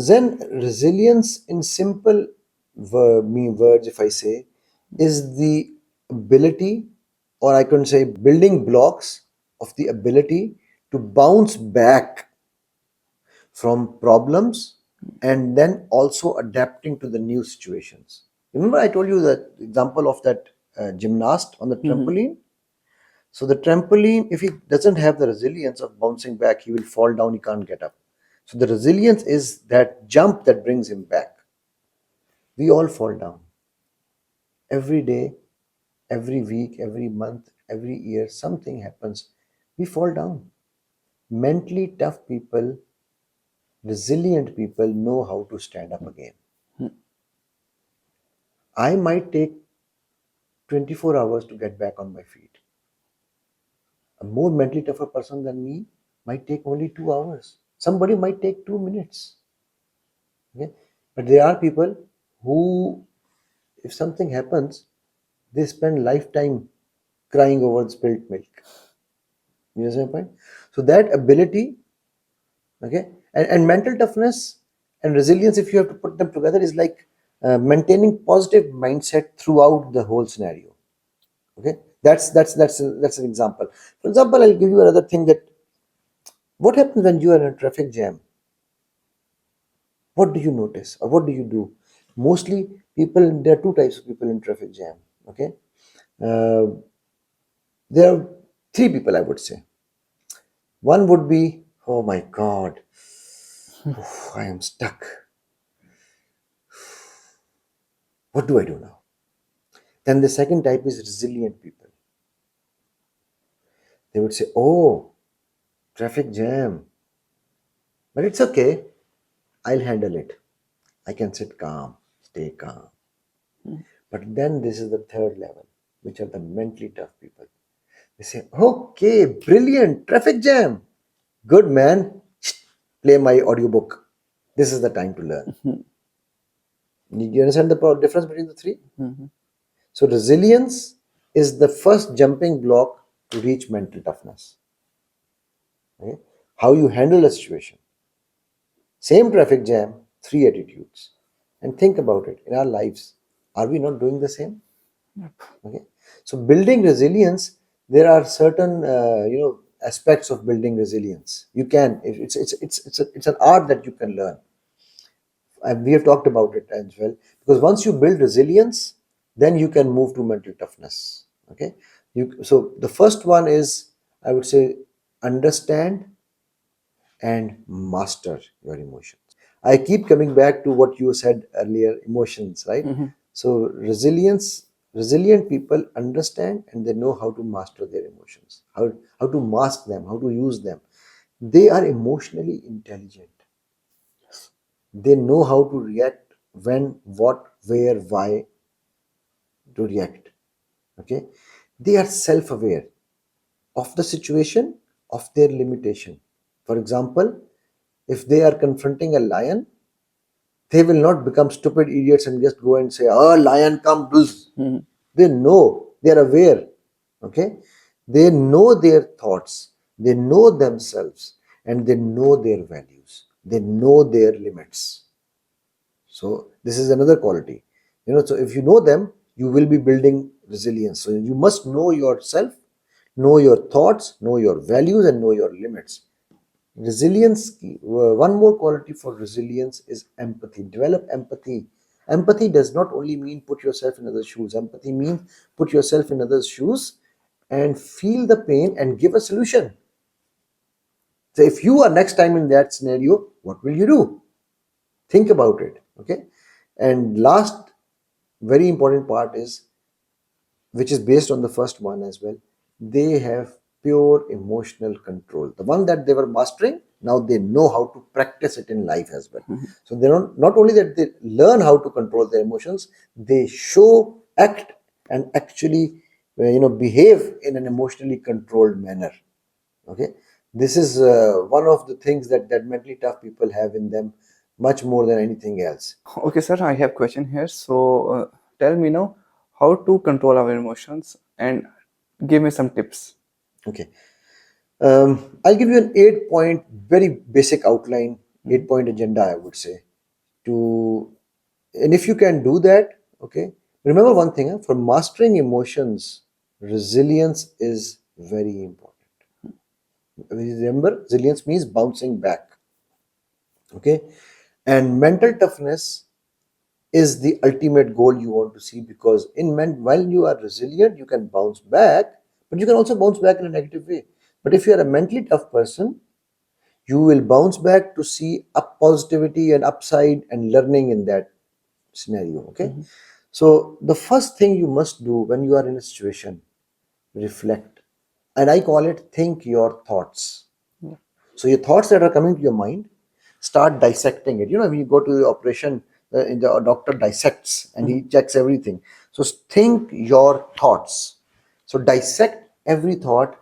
Then resilience in simple words, if I say, is the ability, or I can say building blocks of the ability to bounce back from problems and then also adapting to the new situations. Remember, I told you that example of that gymnast on the trampoline. So the trampoline, if he doesn't have the resilience of bouncing back, he will fall down, he can't get up. So the resilience is that jump that brings him back. We all fall down every day, every week, every month, every year. Something happens, we fall down. Mentally tough people, resilient people know how to stand up again. I might take 24 hours to get back on my feet. A more mentally tougher person than me might take only 2 hours. Somebody might take 2 minutes. Okay? But there are people who, if something happens, they spend lifetime crying over the spilt milk. You understand my point? So that ability, okay, and mental toughness and resilience, if you have to put them together, is like maintaining positive mindset throughout the whole scenario. Okay, that's an example. For example, I'll give you another thing, that what happens when you are in a traffic jam? What do you notice, or what do you do? Mostly people, there are two types of people in traffic jam. Okay, uh, there are three people, I would say. One would be, oh my god, I am stuck, what do I do now? Then the second type is resilient people. They would say, oh, traffic jam, but it's okay, I'll handle it, I can sit calm, stay calm. But then this is the third level, which are the mentally tough people. They say, okay, brilliant, traffic jam. Good man, play my audiobook. This is the time to learn. You understand the difference between the three? So, resilience is the first jumping block to reach mental toughness. Okay? How you handle a situation. Same traffic jam, three attitudes. And think about it, in our lives, are we not doing the same? Okay, so building resilience, there are certain aspects of building resilience. You can, it's an art that you can learn, and we have talked about it as well. Because once you build resilience, then you can move to mental toughness. Okay, so the first one is, I would say, understand and master your emotions. I keep coming back to what you said earlier, emotions, right? So resilient people understand and they know how to master their emotions, how to mask them, how to use them. They are emotionally intelligent. They know how to react, when, what, where, why to react. Okay, they are self-aware of the situation, of their limitation. For example, if they are confronting a lion, they will not become stupid idiots and just go and say, oh, lion, come, buzz. They know, they are aware. Okay, they know their thoughts, they know themselves, and they know their values, they know their limits. So this is another quality. So if you know them, you will be building resilience. So you must know yourself, know your thoughts, know your values, and know your limits. Resilience, one more quality for resilience is empathy. Develop empathy. Empathy does not only mean put yourself in others' shoes. Empathy means put yourself in others' shoes and feel the pain and give a solution. So if you are next time in that scenario, what will you do? Think about it. Okay. And last very important part is, which is based on the first one as well, they have pure emotional control. The one that they were mastering, now they know how to practice it in life as well. So they don't, not only that they learn how to control their emotions, they show, act, and actually behave in an emotionally controlled manner. Okay, this is one of the things that mentally tough people have in them, much more than anything else. Okay, sir, I have question here. So, tell me now how to control our emotions and give me some tips. Okay. I'll give you an 8 point, very basic outline, 8 point agenda, I would say. to, and if you can do that, okay, remember one thing, for mastering emotions, resilience is very important. Remember, resilience means bouncing back, okay, and mental toughness is the ultimate goal you want to see, because while you are resilient, you can bounce back, but you can also bounce back in a negative way. But if you are a mentally tough person, you will bounce back to see up positivity and upside and learning in that scenario, okay. So the first thing you must do when you are in a situation, reflect, and I call it think your thoughts. Yeah. So your thoughts that are coming to your mind, start dissecting it. You know, when you go to the operation, the doctor dissects and he checks everything. So think your thoughts. So dissect every thought.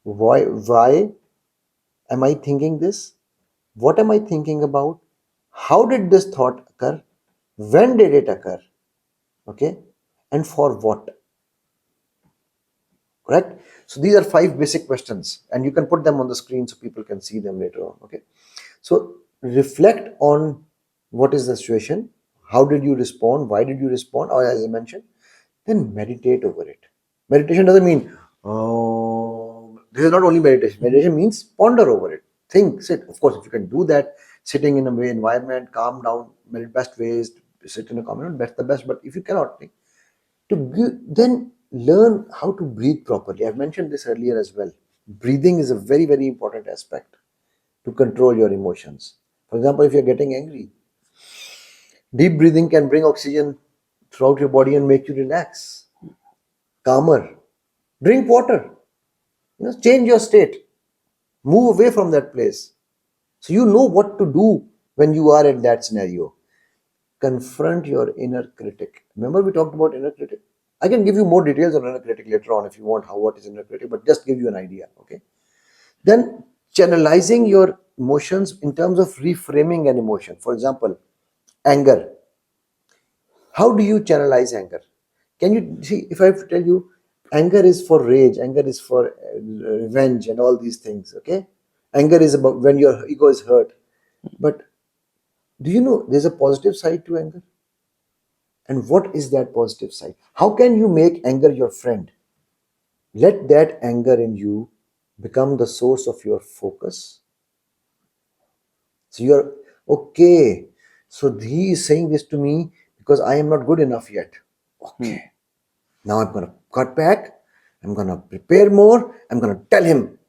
Why am I thinking this? What am I thinking about? How did this thought occur? When did it occur? Okay, and for what? Correct. So these are 5 basic questions, and you can put them on the screen so people can see them later on. Okay. So reflect on what is the situation, how did you respond, why did you respond, or as I mentioned, then meditate over it. Meditation doesn't mean, oh, this is not only meditation. Meditation means ponder over it. Think, sit. Of course, if you can do that, sitting in a way environment, calm down, best way is to sit in a calm environment, that's the best. But if you cannot, then learn how to breathe properly. I've mentioned this earlier as well. Breathing is a very, very important aspect to control your emotions. For example, if you're getting angry, deep breathing can bring oxygen throughout your body and make you relax, calmer. Drink water, change your state, move away from that place. So you know what to do when you are in that scenario. Confront your inner critic. Remember, we talked about inner critic? I can give you more details on inner critic later on if you want, what is inner critic, but just give you an idea, okay? Then channelizing your emotions in terms of reframing an emotion. For example, anger. How do you channelize anger? Can you see, if I have to tell you, anger is for rage, anger is for revenge, and all these things, okay? Anger is about when your ego is hurt. But do you know there's a positive side to anger? And what is that positive side? How can you make anger your friend? Let that anger in you become the source of your focus. So you're okay. So he is saying this to me because I am not good enough yet. Okay. Now I'm going to cut back. I'm going to prepare more. I'm going to tell him,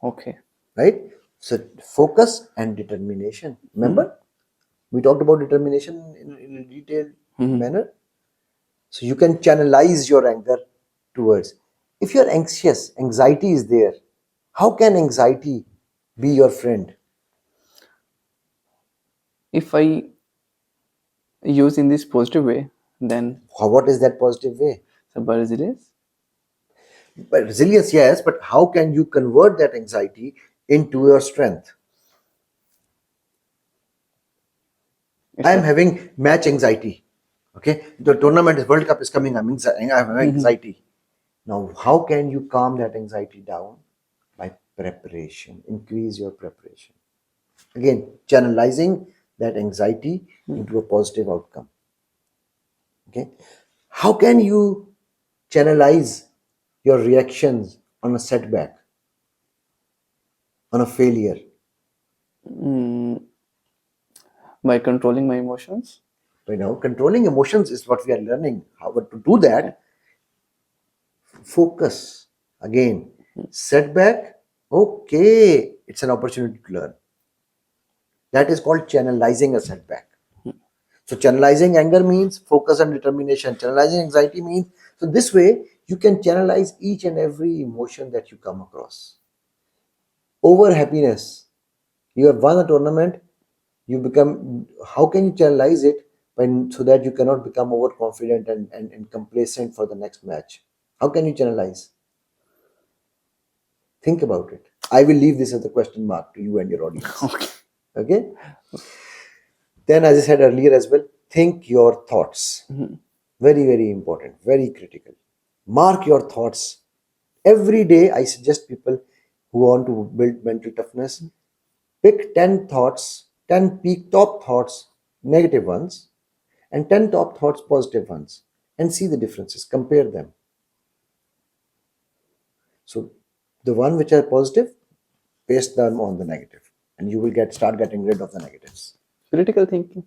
Okay. right? So focus and determination. Remember, we talked about determination in a detailed manner. So you can channelize your anger towards. If you're anxious, anxiety is there. How can anxiety be your friend? If I use in this positive way, then What is that positive way? so by resilience. But resilience, yes, but how can you convert that anxiety into your strength? I It's am a having match anxiety. Okay, the tournament is World Cup is coming. I'm having anxiety. Now, how can you calm that anxiety down? By preparation. Increase your preparation. Again, channelizing that anxiety into a positive outcome. Okay, how can you channelize your reactions on a setback, on a failure? mm, by controlling my emotions. Controlling emotions is what we are learning. How to do Okay. that? Focus. Again, setback. Okay, it's an opportunity to learn. That is called channelizing a setback. So channelizing anger means focus and determination. Channelizing anxiety means, so this way you can channelize each and every emotion that you come across. Over happiness. You have won a tournament, you become, how can you channelize it so that you cannot become overconfident and complacent for the next match? How can you channelize? Think about it. I will leave this as a question mark to you and your audience. Okay. Okay? Then, as I said earlier as well, think your thoughts. Very, very important, very critical. Mark your thoughts. Every day, I suggest people who want to build mental toughness, pick 10 thoughts, 10 peak top thoughts, negative ones, and 10 top thoughts, positive ones, and see the differences, compare them. So the one which are positive, paste them on the negative, and you will start getting rid of the negatives. Critical thinking.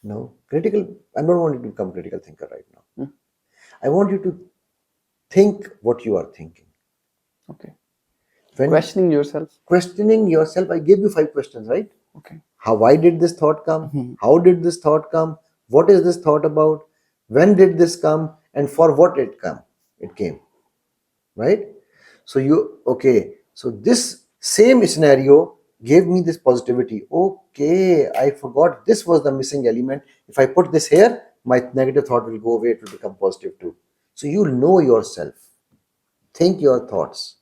No, critical, I don't want you to become critical thinker right now. Hmm. I want you to think what you are thinking. Okay. When Questioning yourself. questioning yourself, I gave you 5 questions, right? Okay. Why did this thought come? Mhm. How did this thought come? What is this thought about? When did this come? And for what it came, right? So so this same scenario gave me this positivity. Okay, I forgot this was the missing element. If I put this here, my negative thought will go away, it will become positive too. So you know yourself. Think your thoughts.